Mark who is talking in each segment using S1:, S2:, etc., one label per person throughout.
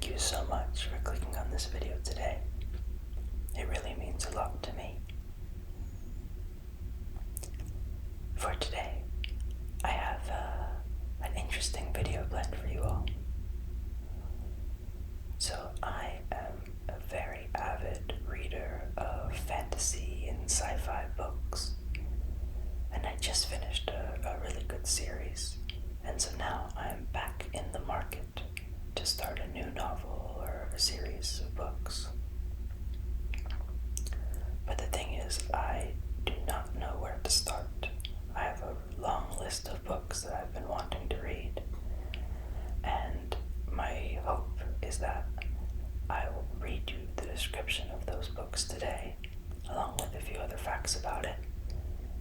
S1: Thank you so much for clicking on this video today. It really means a lot to me. For today, I have an interesting video planned for you all. So I am a very avid reader of fantasy and sci-fi books, and I just finished a really good series, and so now I am back in the market to start a new novel or a series of books. But the thing is, I do not know where to start. I have a long list of books that I've been wanting to read, and my hope is that I will read you the description of those books today, along with a few other facts about it,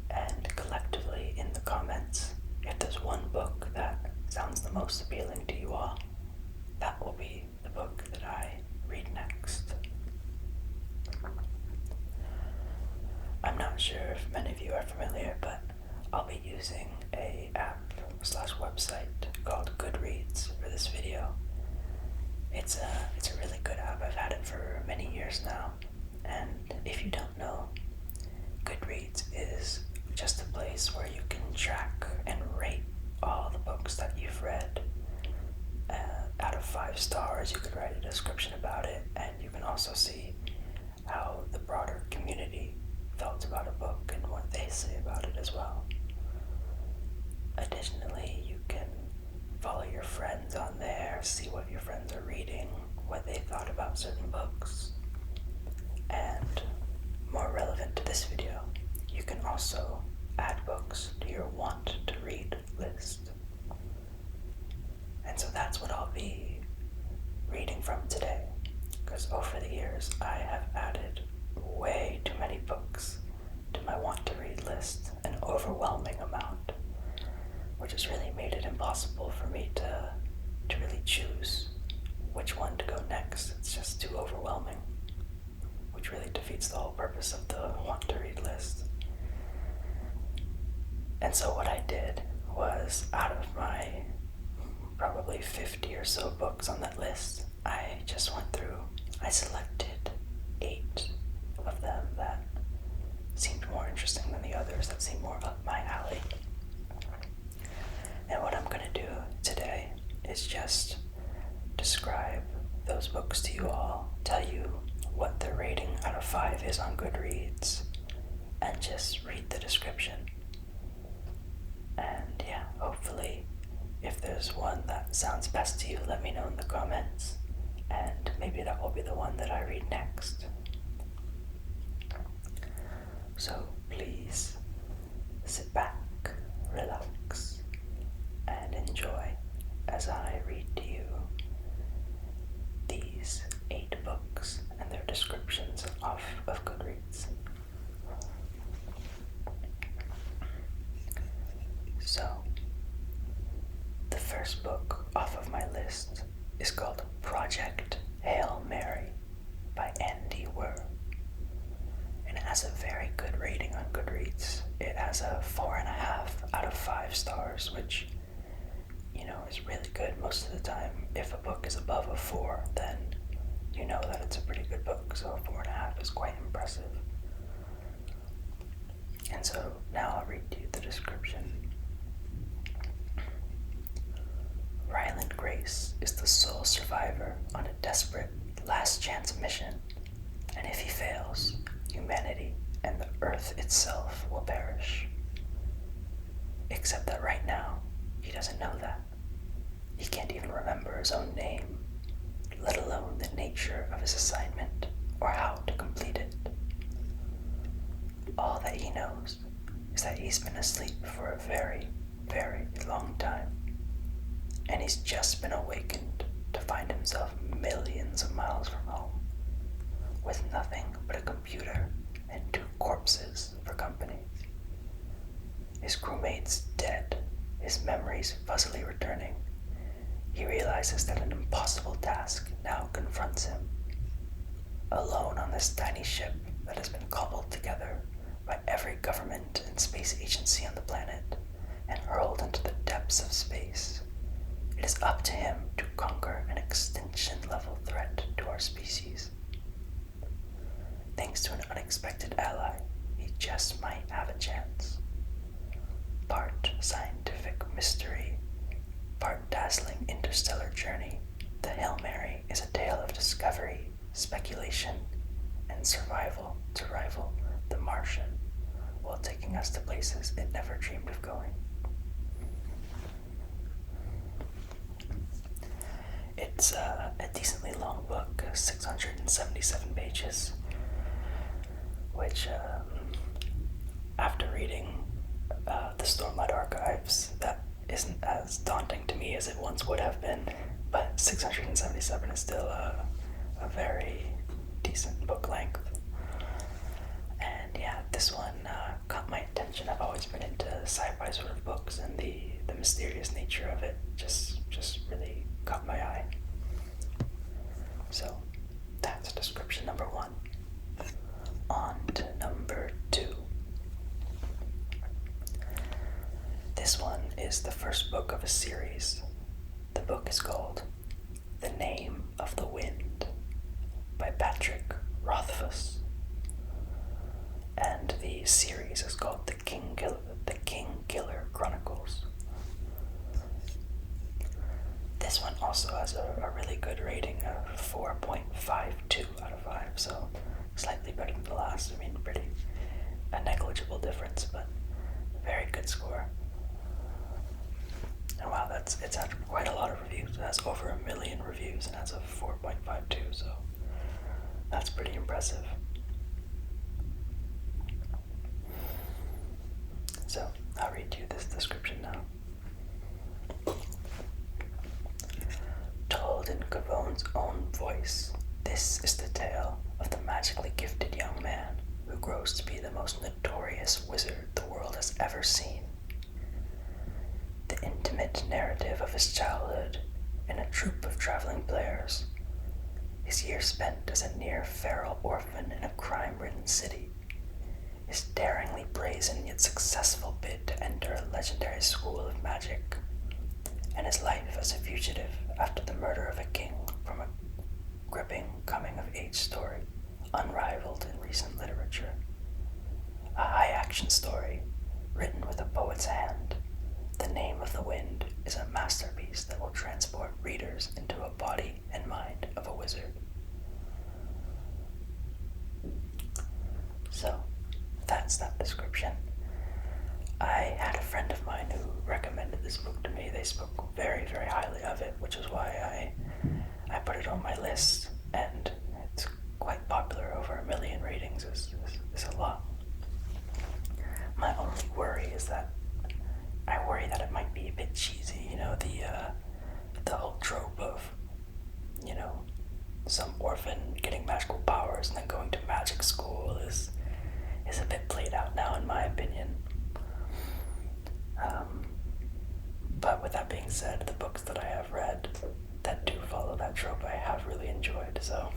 S1: and collectively in the comments, if there's one book that sounds the most appealing to you all, that will be the book that I read next. I'm not sure if many of you are familiar, but I'll be using a app/website called Goodreads for this video. It's a really good app. I've had it for many years now, and if you don't know, Goodreads is just a place where you can track and rate all the books that you've read. Out of 5 stars, you could write a description about it, and you can also see how the broader community felt about a book and what they say about it as well. Additionally, you can follow your friends on there, see what your friends are reading, what they thought about certain books. And more relevant to this video, you can also add books to your want to read list. And so that's what I'll be reading from today, because over the years I have added way too many books to my want to read list, an overwhelming amount, which has really made it impossible for me to really choose which one to go next. It's just too overwhelming, which really defeats the whole purpose of the want to read list. And so what I did was, out of my probably 50 or so books on that list, I just went through, I selected 8 of them that seemed more interesting than the others, that seemed more up my alley. And what I'm going to do today is just describe those books to you all, tell you what their rating out of 5 is on Goodreads, and just read the description. And yeah, hopefully, if there's one that sounds best to you, let me know in the comments, and maybe that will be the one that I read next. So please sit back, relax, and enjoy as I read to you these 8 books and their descriptions off of Goodreads. So, the first book off of my list is called Project Hail Mary by Andy Weir. And it has a very good rating on Goodreads. It has a 4.5 out of 5 stars, which, is really good most of the time. If a book is above a 4, then you know that it's a pretty good book, so a 4.5 is quite impressive. And so now I'll read to you the description. Ryland Grace is the sole survivor on a desperate last chance mission, and if he fails, humanity and the earth itself will perish. Except that right now, he doesn't know that. He can't even remember his own name, let alone the nature of his assignment or how to complete it. All that he knows is that he's been asleep for a very, very long time, and he's just been awakened to find himself millions of miles from home, with nothing but a computer and 2 corpses for company. His crewmate's dead, his memories fuzzily returning. He realizes that an impossible task now confronts him. Alone on this tiny ship that has been cobbled together by every government and space agency on the planet and hurled into the depths of space, it is up to him to conquer an extinction-level thanks to an unexpected ally, he just might have a chance. Part scientific mystery, part dazzling interstellar journey, The Hail Mary is a tale of discovery, speculation, and survival to rival The Martian, while taking us to places it never dreamed of going. It's a decently long book, 677 pages, which, after reading the Stormlight Archives, that isn't as daunting to me as it once would have been, but 677 is still a very decent book length. And yeah, this one caught my attention. I've always been into sci-fi sort of books, and the mysterious nature of it just really caught my eye. So that's description number 1. On to number 2. This one is the first book of a series. The book is called The Name of the Wind by Patrick Rothfuss. And the series is called The King Killer Chronicles. This one also has a really good rating of 4.52 out of 5, so slightly better than the last. I mean, a negligible difference, but very good score. And wow, it's had quite a lot of reviews. It has over 1 million reviews and has a 4.52, so that's pretty impressive. So I'll read you this description now. Told in Gavon's own voice, this is the tale of the magically gifted young man who grows to be the most notorious wizard the world has ever seen. The intimate narrative of his childhood in a troupe of traveling players, his years spent as a near feral orphan in a crime-ridden city, his daringly brazen yet successful bid to enter a legendary school of magic, and his life as a fugitive after the murder of a king from a gripping coming-of-age story unrivaled in recent literature. A high-action story written with a poet's hand. The Name of the Wind is a masterpiece that will transport readers into a body and mind of a wizard. So, that's that description. I had a friend of mine who recommended this book to me. They spoke very, very highly of it, which is why I put it on my list, and it's quite popular. Over 1 million ratings is a lot. My only worry is that I worry that it might be a bit cheesy, the whole trope of, some orphan getting magical powers and then going to magic school is a bit played out now, in my opinion. But with that being said, the books that I have read that do follow that trope I have really enjoyed, so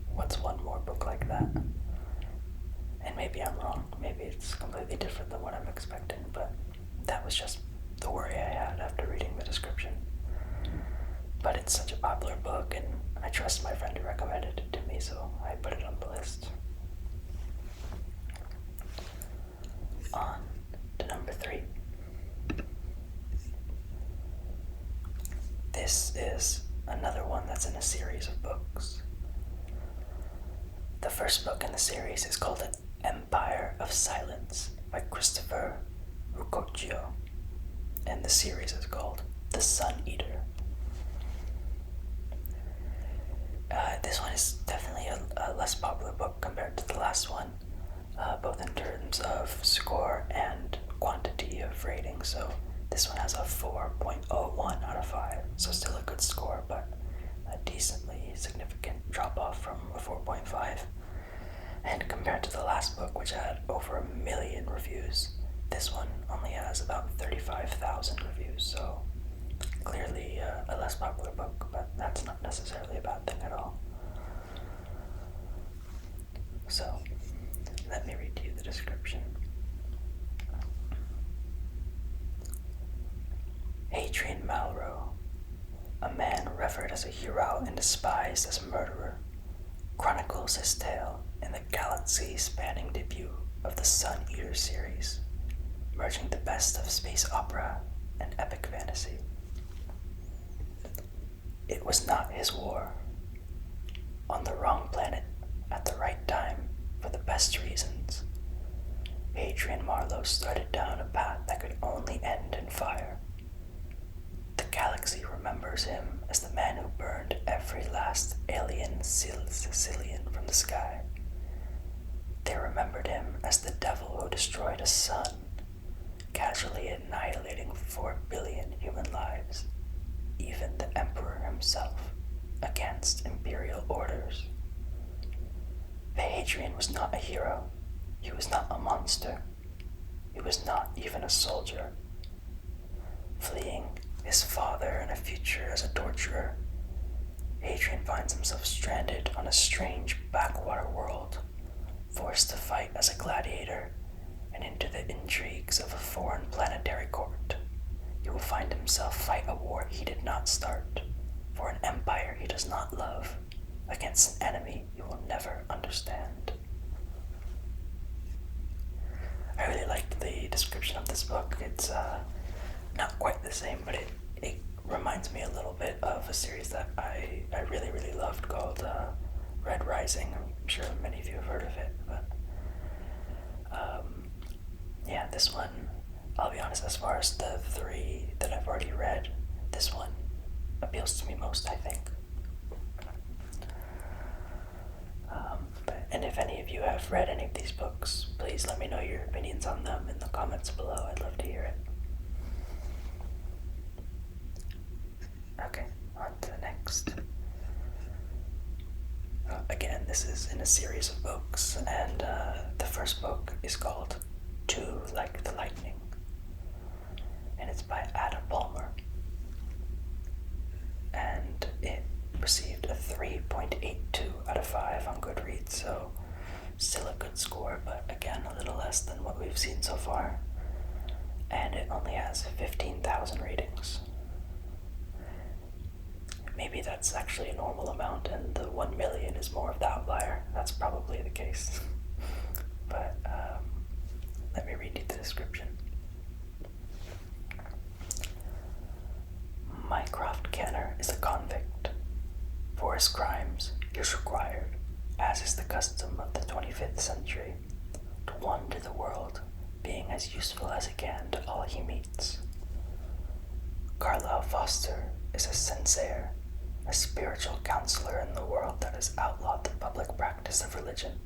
S1: what's one more book like that? And maybe I'm wrong, maybe it's completely different than what I'm expecting, but that was just the worry I had after reading the description. But it's such a popular book, and I trust my friend who recommended it to me, so I put it on the list. On to number 3. This is another one that's in a series of books. The first book in the series is called An Empire of Silence by Christopher Rucocchio, and the series is called The Sun Eater. This one is definitely a less popular book compared to the last one, both in terms of score and quantity of rating. So this one has a 4.01 out of 5, so still a good score, but a decently significant drop-off from a 4.5. And compared to the last book, which had over 1 million reviews, this one only has about 35,000 reviews, so clearly a less popular book, but that's not necessarily a bad thing at all. So, let me read to you the description. Hadrian Malraux, a man revered as a hero and despised as a murderer, chronicles his tale in the galaxy-spanning debut of the Sun Eater series, merging the best of space opera and epic fantasy. It was not his war. On the wrong planet, at the right time, for the best reasons, Adrian Marlowe started down a path that could only end in fire. The galaxy remembers him as the man who burned every last alien Sicilian from the sky. They remembered him as the devil who destroyed a sun, casually annihilating 4 billion human lives, even the Emperor himself, against imperial orders. Hadrian was not a hero. He was not a monster. He was not even a soldier. Fleeing his father and a future as a torturer, Hadrian finds himself stranded on a strange backwater world, forced to fight as a gladiator and into the intrigues of a foreign planetary court. He will find himself fight a war he did not start, for an empire he does not love, against an enemy he will never understand. I really liked the description of this book. It's not quite the same, but it reminds me a little bit of a series that I really, really loved called Red Rising. I'm sure many of you have heard of it, but yeah, this one, I'll be honest, as far as the 3 that I've already read, this one appeals to me most, I think. And if any of you have read any of these books, please let me know your opinions on them in the comments below. I'd love to hear it. Okay, on to the next. Again, this is in a series of books, and the first book is called Two Like the Lightning, and it's by Adam Palmer. And it received a 3.82 out of 5 on Goodreads, so still a good score, but again, a little less than what we've seen so far. And it only has 15,000 ratings. Maybe that's actually a normal amount, and the 1 million is more of the outlier. That's probably the case. But let me read you the description. Mycroft Kenner is a convict. For his crimes, he is required, as is the custom of the 25th century, to wander the world, being as useful as he can to all he meets. Carlyle Foster is a censer, a spiritual counselor in the world that has outlawed the public practice of religion,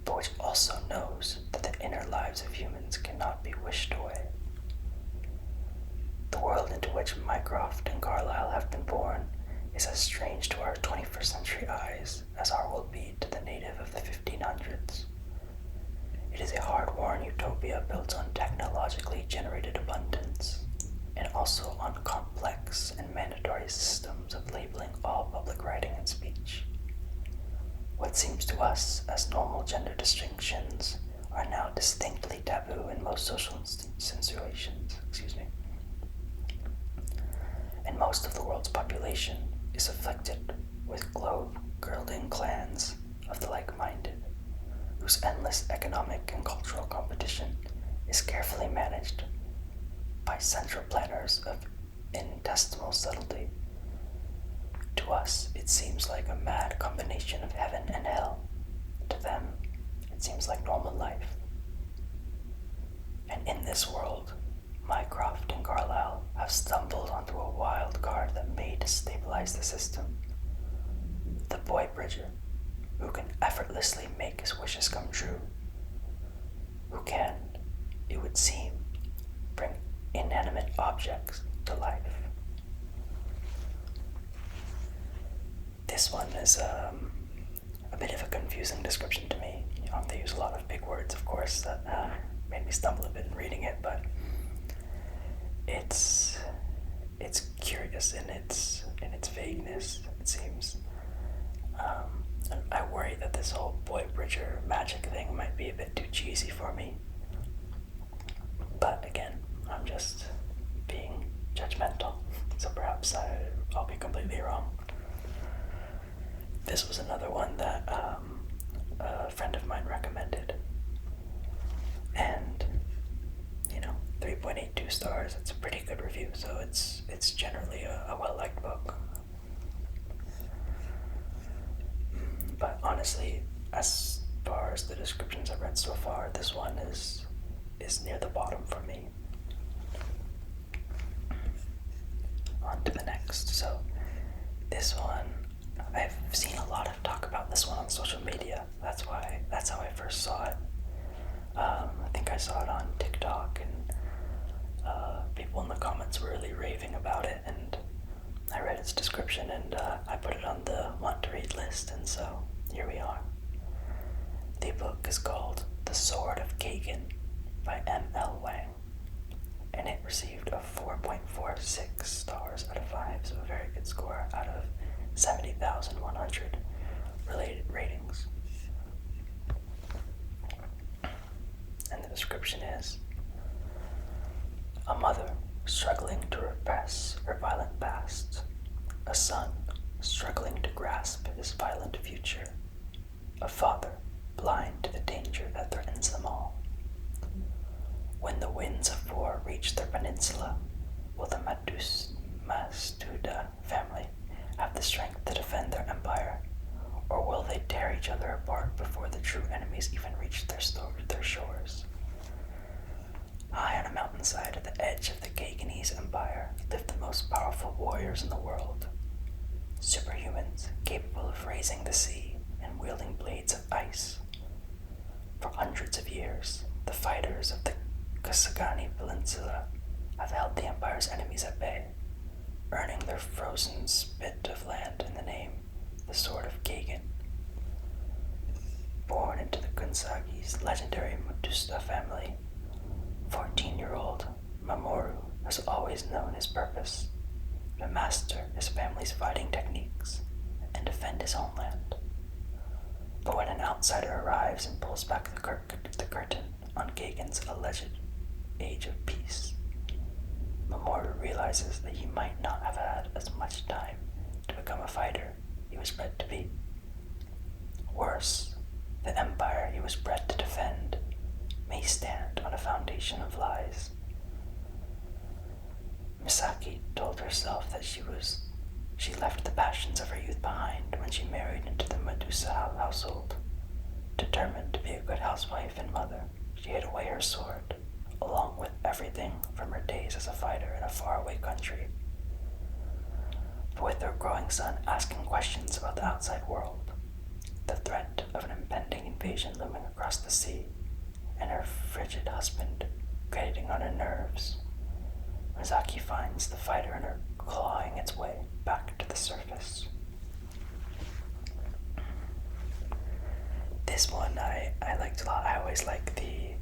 S1: but which also knows that the inner lives of humans cannot be wished away. The world into which Mycroft and Carlyle have been born is as strange to our 21st century eyes as our will be to the native of the 1500s. It is a hard-worn utopia built on technologically generated abundance, and also on complex and mandatory systems of labeling all public writing and speech. What seems to us as normal gender distinctions are now distinctly taboo in most social situations. And most of the world's population is afflicted with globe-girding clans of the like-minded, whose endless economic and cultural competition is carefully managed by central planners of infinitesimal subtlety. To us, it seems like a mad combination of heaven and hell. To them, it seems like normal life. And in this world, Mycroft and Carlyle have stumbled onto a wild card that may destabilize the system. The boy bridger, who can effortlessly make his wishes come true. Who can, it would seem, bring inanimate objects to life. This one is a bit of a confusing description to me. They use a lot of big words, of course, that made me stumble a bit in reading it, but it's curious in its vagueness, it seems. And I worry that this whole boy bridger magic thing might be a bit too cheesy for me. But again, I'm just being judgmental, so perhaps I'll be completely wrong. this was another one that a friend of mine recommended. And, 3.82 stars, it's a pretty good review, so it's generally a well-liked book. But honestly, as far as the descriptions I've read so far, this one is near the bottom for me. On to the next. So this one, I've seen a lot of talk about this one on social media. That's how I first saw it. I think I saw it on TikTok, and people in the comments were really raving about it, and I read its description, and I put it on the want to read list, and so here we are. The book is called The Sword of Kagan by M.L. Wang, and it received a 4.46 stars out of 5, so a very good score out of 70,100 related ratings. And the description is: a mother struggling to repress her violent past, a son struggling to grasp his violent future, a father blind to the danger that threatens them all. When the winds of war reach their peninsula, will the Mastuda family have the strength to defend their empire, or will they tear each other apart before the true enemies even reach their shores? High on a mountainside at the edge of the Kaganese Empire live the most powerful warriors in the world. Superhumans capable of raising the sea and wielding blades of ice. For hundreds of years, the fighters of the Kasagani Peninsula have held the Empire's enemies at bay, earning their frozen spit of land in the name, the Sword of Kagan. Born into the Gunsagi's legendary Mutusta family, 14-year-old Mamoru has always known his purpose: to master his family's fighting techniques and defend his homeland. But when an outsider arrives and pulls back the curtain on Kagan's alleged age of peace, Mamoru realizes that he might not have had as much time to become a fighter he was bred to be. Worse, the empire he was bred to defend may stand on a foundation of lies. Misaki told herself that she left the passions of her youth behind when she married into the Medusa household. Determined to be a good housewife and mother, she hid away her sword, along with everything from her days as a fighter in a faraway country. But with her growing son asking questions about the outside world, the threat of an impending invasion looming across the sea, and her frigid husband grating on her nerves, Mizaki finds the fighter in her clawing its way back to the surface. This one I liked a lot. I always like the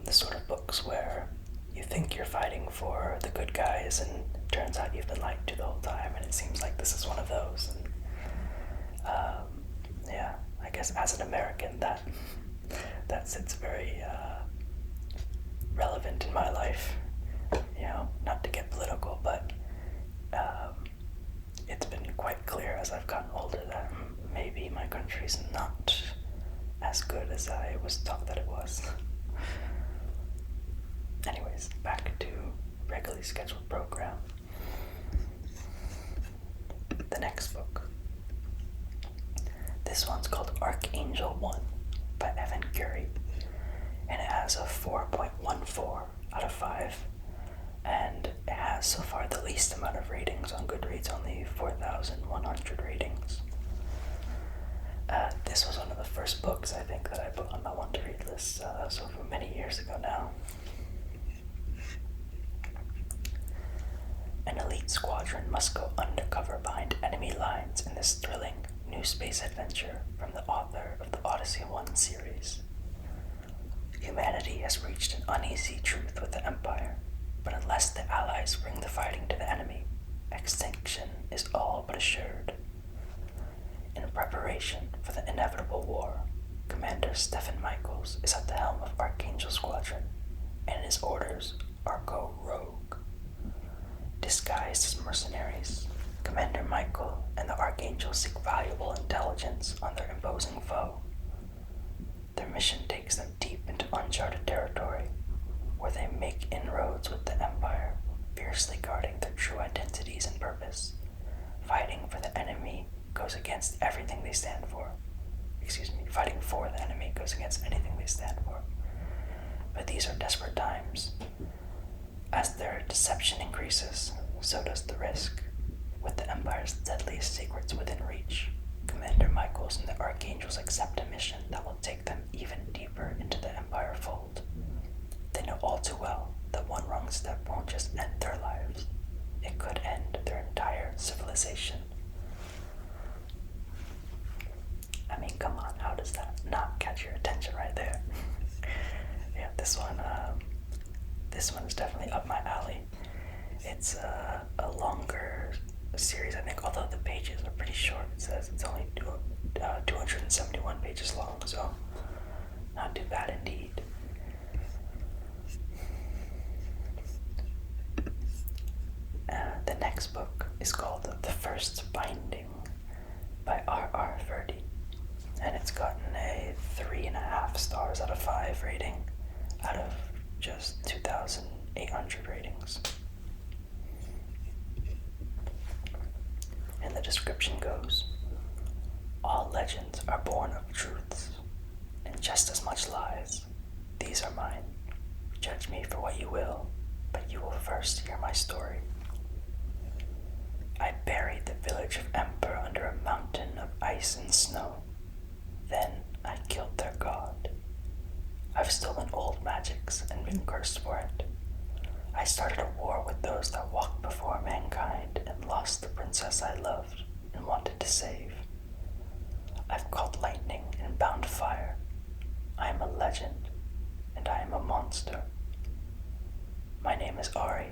S1: sort of books where you think you're fighting for the good guys and turns out you've been lied to the whole time, and it seems like this is one of those. And yeah, I guess as an American that sits very relevant in my life. Not to get political, but it's been quite clear as I've gotten older that maybe my country's not as good as I was taught that it was. Anyways, back to regularly scheduled program. The next book. This one's called Archangel 1 by Evan Curie, and it has a 4.14 out of 5, and it has so far the least amount of ratings on Goodreads, only 4,100 ratings. This was one of the first books I think that I put on my want to read list, so from many years ago now. An elite squadron must go undercover behind enemy lines in this thrilling new space adventure from the author of the Odyssey 1 series. Humanity has reached an uneasy truth with the Empire, but unless the Allies bring the fighting to the enemy, extinction is all but assured. In preparation for the inevitable war, Commander Stephen Michaels is at the helm of Archangel Squadron, and his orders are go rogue. Disguised as mercenaries, Commander Michael and the Archangel seek intelligence on their imposing foe. Their mission takes them deep into uncharted territory, where they make inroads with the Empire, fiercely guarding their true identities and purpose. Fighting for the enemy goes against everything they stand for. Fighting for the enemy goes against anything they stand for. But these are desperate times. As their deception increases, so does the risk. With the Empire's deadliest secrets within reach, Commander Michaels and the Archangels accept a mission that will take them even deeper into the Empire fold. They know all too well that one wrong step won't just end their lives. It could end their entire civilization. I mean, come on, how does that not catch your attention right there? Yeah, this one is definitely up my alley. It's a longer series, I think, although the pages are pretty short. It says it's only 271 pages long, so not too bad indeed. The next book is called The First Binding by R.R. Verdi, and it's gotten a 3.5 stars out of 5 rating out of just 2,800 ratings. And the description goes, "All legends are born of truths, and just as much lies. These are mine. Judge me for what you will, but you will first hear my story. I buried the village of Emperor under a mountain of ice and snow. Then I killed their god. I've stolen old magics and been cursed for it. I started a war with those that walked before mankind and lost the princess I loved and wanted to save. I've caught lightning and bound fire. I am a legend, and I am a monster. My name is Ari,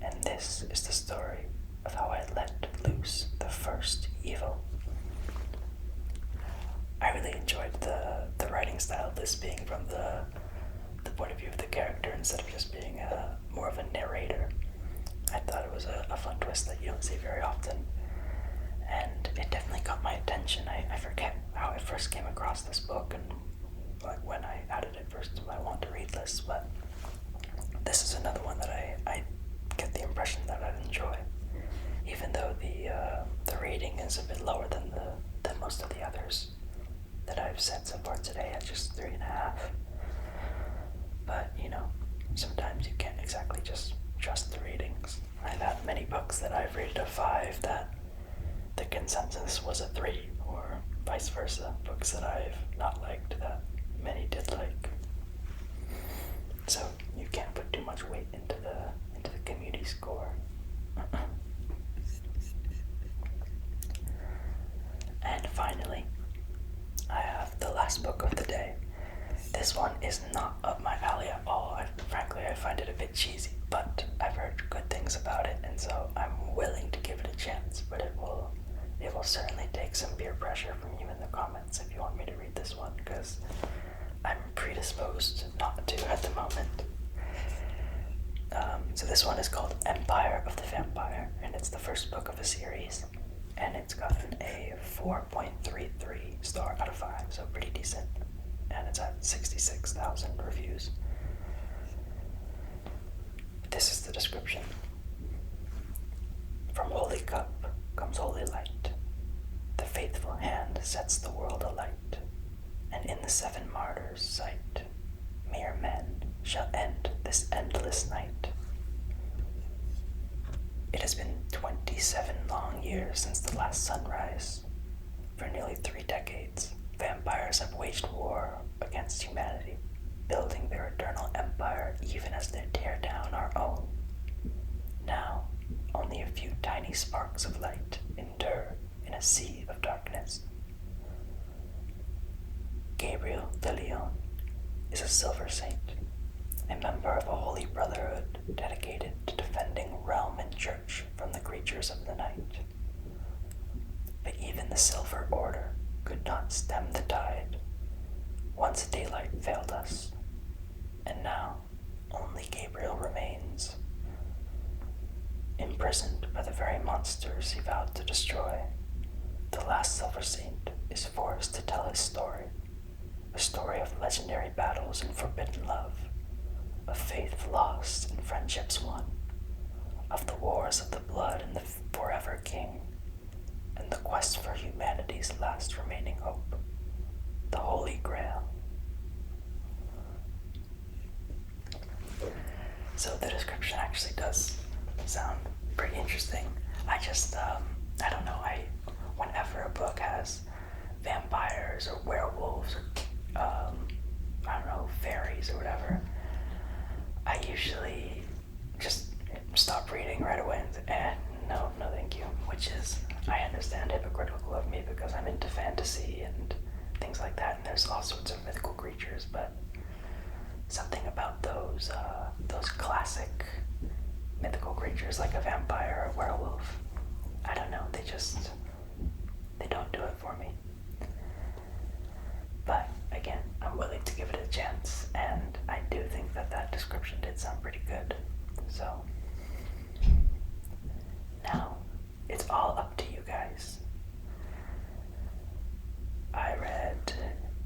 S1: and this is the story of how I let loose the first evil." I really enjoyed the writing style of this being from the point of view of the character instead of just being more of a narrator. I thought it was a fun twist that you don't see very often, and it definitely caught my attention. I forget how I first came across this book and like when I added it first to my want to read list, but this is another one that I get the impression that I'd enjoy, even though the rating is a bit lower than most of the others that I've said so far today at just 3.5. But, sometimes you can't exactly just trust the ratings. I've had many books that I've rated a 5 that the consensus was a 3, or vice versa. Books that I've not liked that many did like. So you can't put too much weight into the community score. And finally, I have the last book of the day. This one is not up my alley at all. Frankly, I find it a bit cheesy, but I've heard good things about it, and so I'm willing to give it a chance, but it will certainly take some peer pressure from you in the comments if you want me to read this one, because I'm predisposed not to at the moment. So this one is called Empire of the Vampire, and it's the first book of a series, and it's gotten a 4.33 star out of 5, so pretty decent, and it's at 66,000 reviews. This is the description. From Holy Cup comes holy light. The faithful hand sets the world alight, and in the 7 martyrs' sight, mere men shall end this endless night. It has been 27 long years since the last sunrise. For nearly 3 decades, vampires have waged war against humanity, building their eternal empire even as they tear down our own. Now, only a few tiny sparks of light endure in a sea of darkness. Gabriel de Leon is a silver saint, a member of a holy brotherhood dedicated to defending realm and church from the creatures of the night. But even the Silver Order could not stem the tide. Once daylight failed us, and now only Gabriel remains. Imprisoned by the very monsters he vowed to destroy, the last Silver Saint is forced to tell his story, a story of legendary battles and forbidden love, of faith lost and friendships won, of the wars of the blood and the forever king, and the quest for humanity's last remaining hope, the Holy Grail. So the description actually does sound pretty interesting. I don't know, whenever a book has vampires or werewolves or, I don't know, fairies or whatever, I usually just stop reading right away and no thank you, which is, I understand, hypocritical of me because I'm into fantasy and things like that, and there's all sorts of mythical creatures, but something about those classic mythical creatures like a vampire or a werewolf, I don't know, they don't do it for me. But again, I'm willing to give it a chance, and I do think that description did sound pretty good. So now it's all up to you guys. I read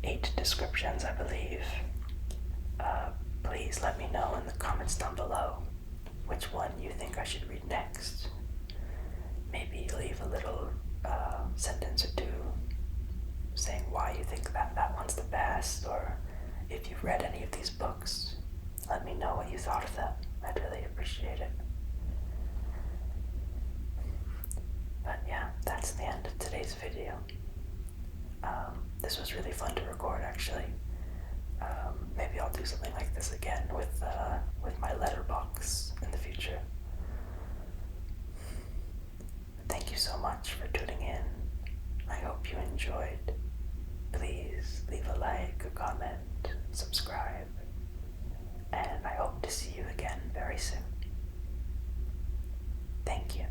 S1: 8 descriptions, I believe. Please let me know in the comments down below which one you think I should read next. Maybe leave a little sentence or two saying why you think that one's the best, or if you've read any of these books, let me know what you thought of them. I'd really appreciate it. But yeah, that's the end of today's video. This was really fun to record, actually. Maybe I'll do something like this again with my letterbox in the future. Thank you so much for tuning in. I hope you enjoyed. Please leave a like, a comment, subscribe, and I hope to see you again very soon. Thank you.